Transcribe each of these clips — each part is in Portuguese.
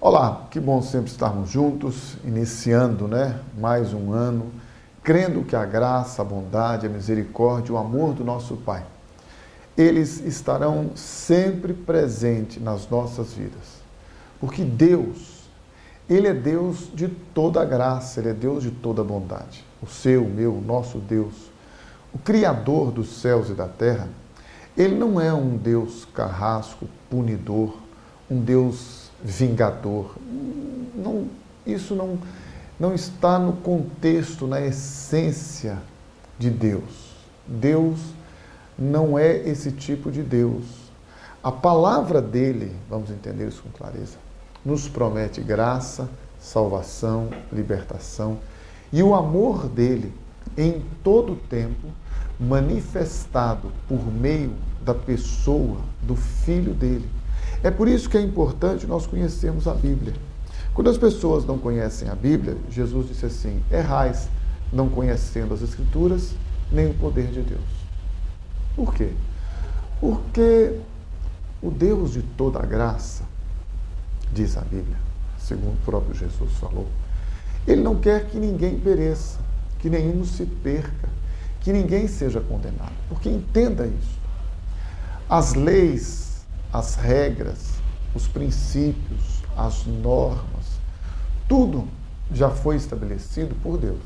Olá, que bom sempre estarmos juntos, iniciando, mais um ano, crendo que a graça, a bondade, a misericórdia, o amor do nosso Pai, eles estarão sempre presentes nas nossas vidas. Porque Deus, Ele é Deus de toda a graça, Ele é Deus de toda a bondade. O seu, o meu, o nosso Deus, o Criador dos céus e da terra, Ele não é um Deus carrasco, punidor, um Deus vingador. Isso não está no contexto, na essência de Deus. Deus não é esse tipo de Deus. A palavra dele, vamos entender isso com clareza, nos promete graça, salvação, libertação e o amor dele em todo o tempo manifestado por meio da pessoa do Filho dele. É por isso que é importante nós conhecermos a Bíblia. Quando as pessoas não conhecem a Bíblia, Jesus disse assim: errais, não conhecendo as Escrituras, nem o poder de Deus. Por quê? Porque o Deus de toda a graça, diz a Bíblia, segundo o próprio Jesus falou, Ele não quer que ninguém pereça, que nenhum se perca, que ninguém seja condenado. Porque entenda isso. As leis, as regras, os princípios, as normas, tudo já foi estabelecido por Deus.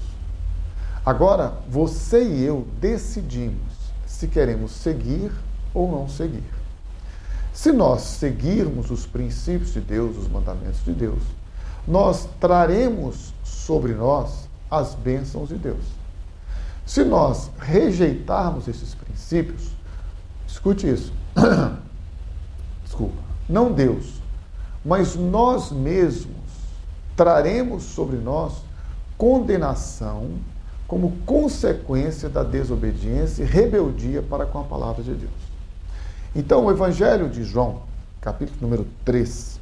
Agora, você e eu decidimos se queremos seguir ou não seguir. Se nós seguirmos os princípios de Deus, os mandamentos de Deus, nós traremos sobre nós as bênçãos de Deus. Se nós rejeitarmos esses princípios, escute isso, não Deus, mas nós mesmos traremos sobre nós condenação como consequência da desobediência e rebeldia para com a palavra de Deus. Então, o Evangelho de João, capítulo número 3,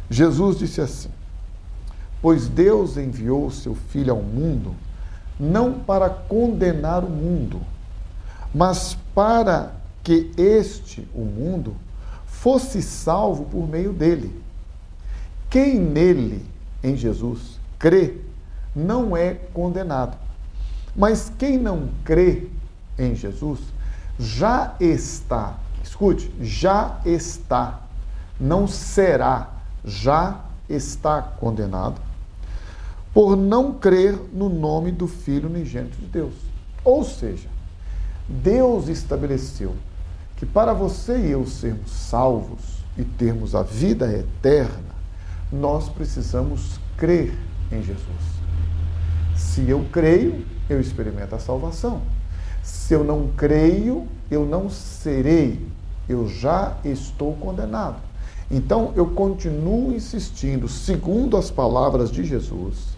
Jesus disse assim: pois Deus enviou o seu Filho ao mundo, não para condenar o mundo, mas para que o mundo, fosse salvo por meio dele. Quem nele, em Jesus, crê, não é condenado. Mas quem não crê em Jesus, já está, escute, já está, não será, já está condenado, por não crer no nome do Filho unigênito de Deus. Ou seja, Deus estabeleceu que para você e eu sermos salvos e termos a vida eterna, nós precisamos crer em Jesus. Se eu creio, eu experimento a salvação. Se eu não creio, eu não serei, eu já estou condenado. Então, eu continuo insistindo, segundo as palavras de Jesus,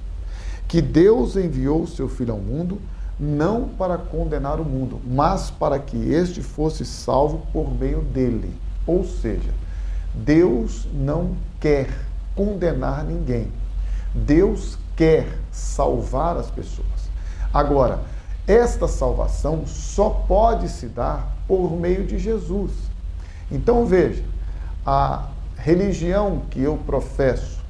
que Deus enviou o seu Filho ao mundo não para condenar o mundo, mas para que este fosse salvo por meio dele. Ou seja, Deus não quer condenar ninguém. Deus quer salvar as pessoas. Agora, esta salvação só pode se dar por meio de Jesus. Então, veja, a religião que eu professo,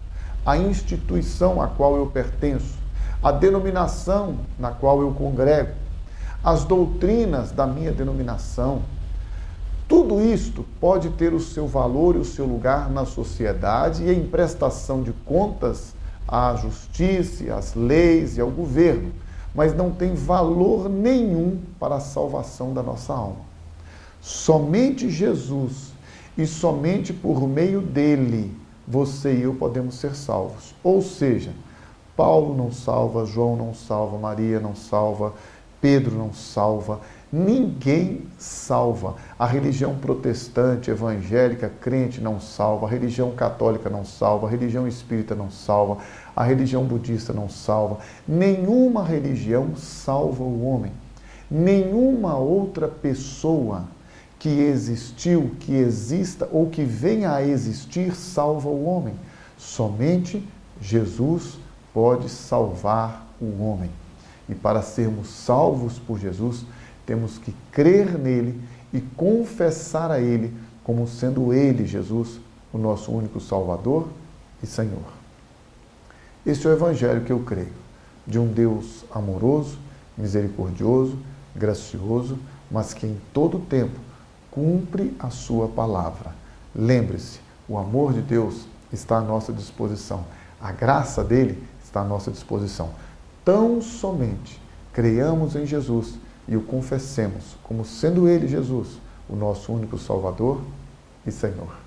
a instituição a qual eu pertenço, a denominação na qual eu congrego, as doutrinas da minha denominação, tudo isto pode ter o seu valor e o seu lugar na sociedade e em prestação de contas à justiça, às leis e ao governo, mas não tem valor nenhum para a salvação da nossa alma. Somente Jesus e somente por meio dele, você e eu podemos ser salvos. Ou seja, Paulo não salva, João não salva, Maria não salva, Pedro não salva, ninguém salva. A religião protestante, evangélica, crente não salva, a religião católica não salva, a religião espírita não salva, a religião budista não salva. Nenhuma religião salva o homem. Nenhuma outra pessoa que existiu, que exista ou que venha a existir salva o homem. Somente Jesus pode salvar o homem. E para sermos salvos por Jesus, temos que crer nele e confessar a ele como sendo ele, Jesus, o nosso único Salvador e Senhor. Este é o Evangelho que eu creio, de um Deus amoroso, misericordioso, gracioso, mas que em todo tempo cumpre a sua palavra. Lembre-se, o amor de Deus está à nossa disposição, a graça dele está à nossa disposição. Tão somente creiamos em Jesus e o confessemos como sendo ele, Jesus, o nosso único Salvador e Senhor.